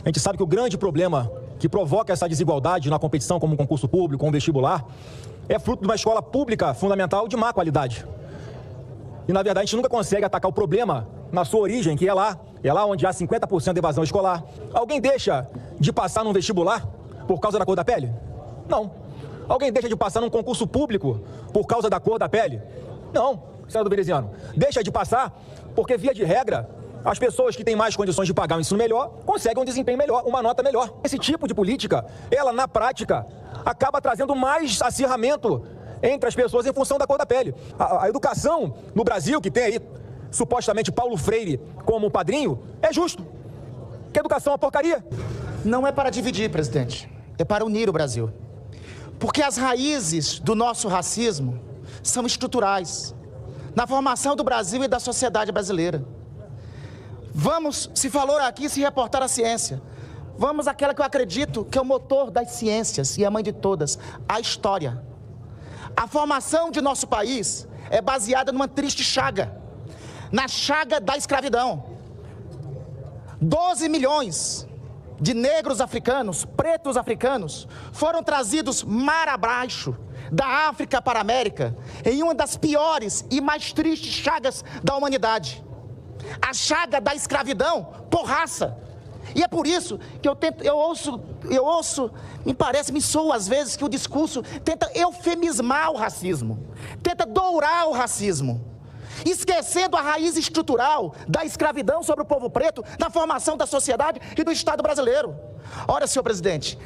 A gente sabe que o grande problema que provoca essa desigualdade na competição, como um concurso público, como um vestibular, é fruto de uma escola pública fundamental de má qualidade. E, na verdade, a gente nunca consegue atacar o problema na sua origem, que é lá onde há 50% de evasão escolar. Alguém deixa de passar num vestibular por causa da cor da pele? Não. Alguém deixa de passar num concurso público por causa da cor da pele? Não, senador Veneziano. Deixa de passar porque, via de regra, as pessoas que têm mais condições de pagar um ensino melhor conseguem um desempenho melhor, uma nota melhor. Esse tipo de política, ela, na prática, acaba trazendo mais acirramento entre as pessoas em função da cor da pele. A educação no Brasil, que tem aí, supostamente, Paulo Freire como padrinho, é justo. Que a educação é uma porcaria. Não é para dividir, presidente. É para unir o Brasil. Porque as raízes do nosso racismo são estruturais. Na formação do Brasil e da sociedade brasileira. Vamos, se falou aqui, se reportar à ciência. Vamos àquela que eu acredito que é o motor das ciências e a mãe de todas, a história. A formação de nosso país é baseada numa triste chaga, na chaga da escravidão. 12 milhões de negros africanos, pretos africanos, foram trazidos mar abaixo, da África para a América, em uma das piores e mais tristes chagas da humanidade. A chaga da escravidão por raça. E é por isso que eu ouço, me soa às vezes que o discurso tenta eufemismar o racismo, tenta dourar o racismo, esquecendo a raiz estrutural da escravidão sobre o povo preto na formação da sociedade e do Estado brasileiro. Olha, senhor presidente,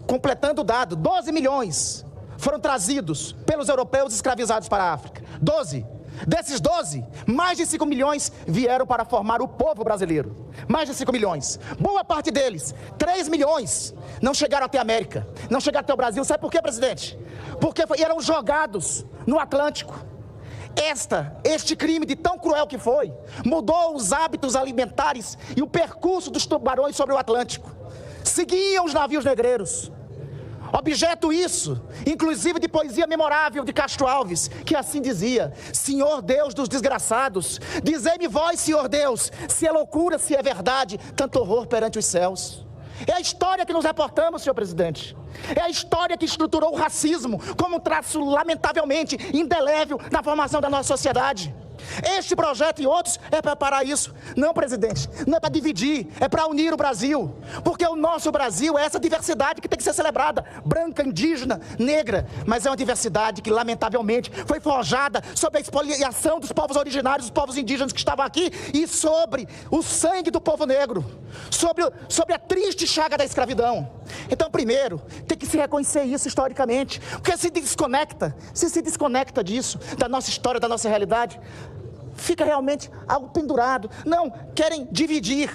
completando o dado, 12 milhões foram trazidos pelos europeus escravizados para a África. 12. Desses 12, mais de 5 milhões vieram para formar o povo brasileiro. Mais de 5 milhões. Boa parte deles, 3 milhões, não chegaram até a América, não chegaram até o Brasil. Sabe por quê, presidente? Porque eram jogados no Atlântico. Este crime de tão cruel que foi, mudou os hábitos alimentares e o percurso dos tubarões sobre o Atlântico. Seguiam os navios negreiros. Objeto isso, inclusive de poesia memorável de Castro Alves, que assim dizia: Senhor Deus dos desgraçados, dizei-me vós, Senhor Deus, se é loucura, se é verdade, tanto horror perante os céus. É a história que nos reportamos, senhor presidente. É a história que estruturou o racismo como um traço lamentavelmente indelével na formação da nossa sociedade. Este projeto e outros é para parar isso. Não, presidente, não é para dividir, é para unir o Brasil. Porque o nosso Brasil é essa diversidade que tem que ser celebrada. Branca, indígena, negra. Mas é uma diversidade que lamentavelmente foi forjada sobre a expoliação dos povos originários, dos povos indígenas que estavam aqui. E sobre o sangue do povo negro. Sobre a triste chaga da escravidão. Então, primeiro, tem que se reconhecer isso historicamente. Porque se desconecta disso, da nossa história, da nossa realidade, fica realmente algo pendurado. Não, querem dividir.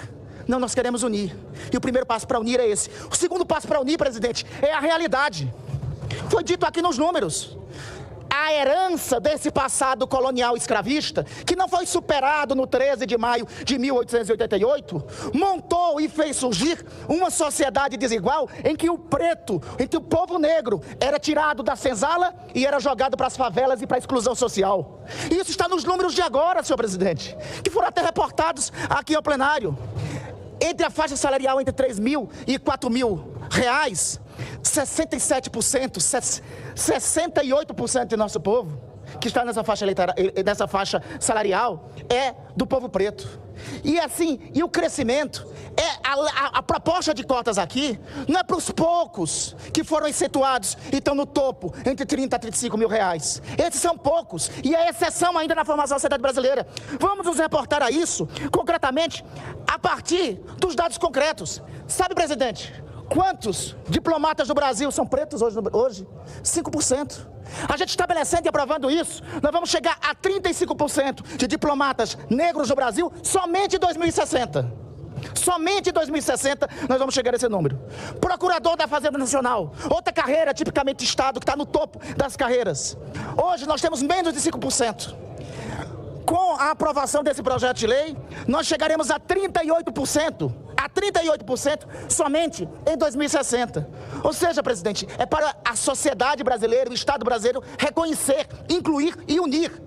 Não, nós queremos unir. E o primeiro passo para unir é esse. O segundo passo para unir, presidente, é a realidade. Foi dito aqui nos números. A herança desse passado colonial escravista, que não foi superado no 13 de maio de 1888, montou e fez surgir uma sociedade desigual em que o preto, em que o povo negro era tirado da senzala e era jogado para as favelas e para a exclusão social. Isso está nos números de agora, senhor presidente, que foram até reportados aqui ao plenário. Entre a faixa salarial entre 3 mil e 4 mil reais, 67%, 68% do nosso povo que está nessa faixa salarial é do povo preto. E assim, e o crescimento, a proposta de cotas aqui não é para os poucos que foram excetuados e estão no topo, entre 30 a 35 mil reais. Esses são poucos, e é exceção ainda na formação da sociedade brasileira. Vamos nos reportar a isso, concretamente, a partir dos dados concretos. Sabe, presidente, quantos diplomatas do Brasil são pretos hoje? 5%. A gente estabelecendo e aprovando isso, nós vamos chegar a 35% de diplomatas negros no Brasil somente em 2060. Somente em 2060 nós vamos chegar a esse número. Procurador da Fazenda Nacional, outra carreira tipicamente de Estado que está no topo das carreiras. Hoje nós temos menos de 5%. Com a aprovação desse projeto de lei, nós chegaremos a 38%. A 38% somente em 2060. Ou seja, presidente, é para a sociedade brasileira, o Estado brasileiro, reconhecer, incluir e unir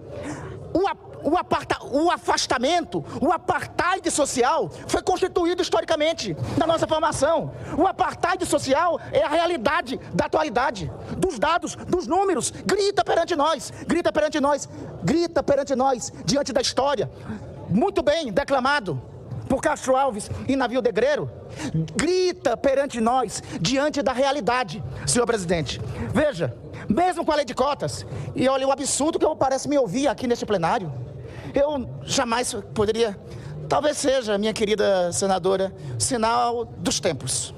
o afastamento, o apartheid social foi constituído historicamente na nossa formação. O apartheid social é a realidade da atualidade, dos dados, dos números. Grita perante nós, grita perante nós, grita perante nós, diante da história. Muito bem declamado por Castro Alves e Navio Negreiro. Grita perante nós, diante da realidade, senhor presidente. Veja, mesmo com a lei de cotas, e olha o absurdo que parece me ouvir aqui neste plenário, eu jamais poderia, talvez seja, minha querida senadora, sinal dos tempos.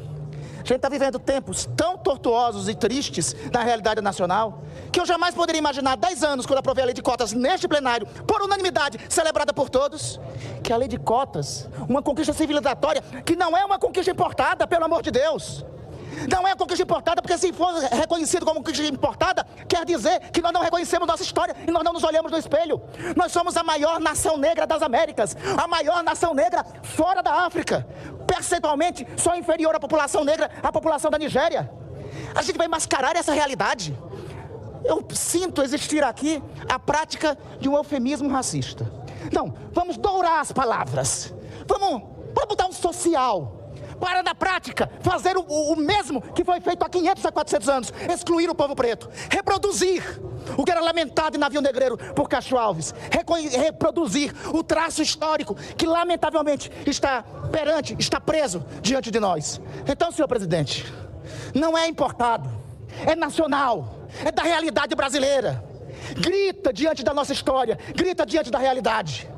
A gente está vivendo tempos tão tortuosos e tristes na realidade nacional, que eu jamais poderia imaginar, 10 anos, quando aprovei a lei de cotas neste plenário, por unanimidade, celebrada por todos, que a lei de cotas, uma conquista civilizatória, que não é uma conquista importada, pelo amor de Deus. Não é uma conquista importada, porque se for reconhecido como conquista importada, quer dizer que nós não reconhecemos nossa história e nós não nos olhamos no espelho. Nós somos a maior nação negra das Américas, a maior nação negra fora da África, percentualmente só inferior à população negra, à população da Nigéria. A gente vai mascarar essa realidade. Eu sinto existir aqui a prática de um eufemismo racista. Não, vamos dourar as palavras, vamos botar um social, para, na prática, fazer o mesmo que foi feito há 500 a 400 anos, excluir o povo preto, reproduzir o que era lamentado em Navio Negreiro por Castro Alves, reproduzir o traço histórico que, lamentavelmente, está preso diante de nós. Então, senhor presidente, não é importado, é nacional, é da realidade brasileira. Grita diante da nossa história, grita diante da realidade.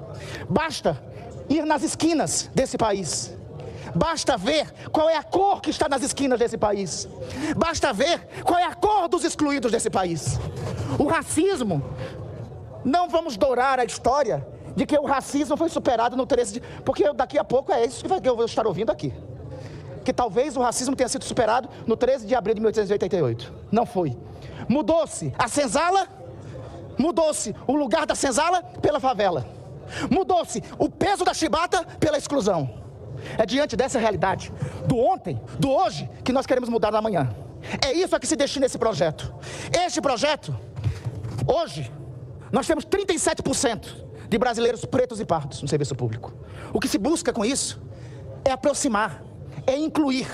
Basta ir nas esquinas desse país. Basta ver qual é a cor que está nas esquinas desse país. Basta ver qual é a cor dos excluídos desse país. O racismo, não vamos dourar a história de que o racismo foi superado no 13 de... Porque daqui a pouco é isso que eu vou estar ouvindo aqui. Que talvez o racismo tenha sido superado no 13 de abril de 1888. Não foi. Mudou-se a senzala, mudou-se o lugar da senzala pela favela. Mudou-se o peso da chibata pela exclusão. É diante dessa realidade, do ontem, do hoje, que nós queremos mudar no amanhã. É isso a que se destina esse projeto. Este projeto, hoje, nós temos 37% de brasileiros pretos e pardos no serviço público. O que se busca com isso é aproximar, é incluir.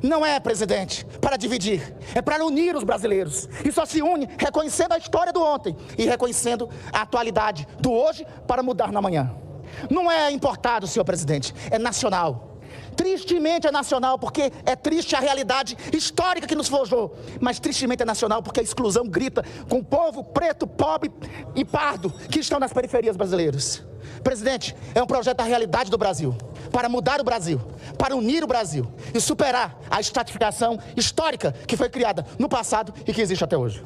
Não é, presidente, para dividir, é para unir os brasileiros. E só se une reconhecendo a história do ontem e reconhecendo a atualidade do hoje para mudar no amanhã. Não é importado, senhor presidente, é nacional. Tristemente é nacional, porque é triste a realidade histórica que nos forjou. Mas tristemente é nacional, porque a exclusão grita com o povo preto, pobre e pardo que estão nas periferias brasileiras. Presidente, é um projeto da realidade do Brasil, para mudar o Brasil, para unir o Brasil e superar a estratificação histórica que foi criada no passado e que existe até hoje.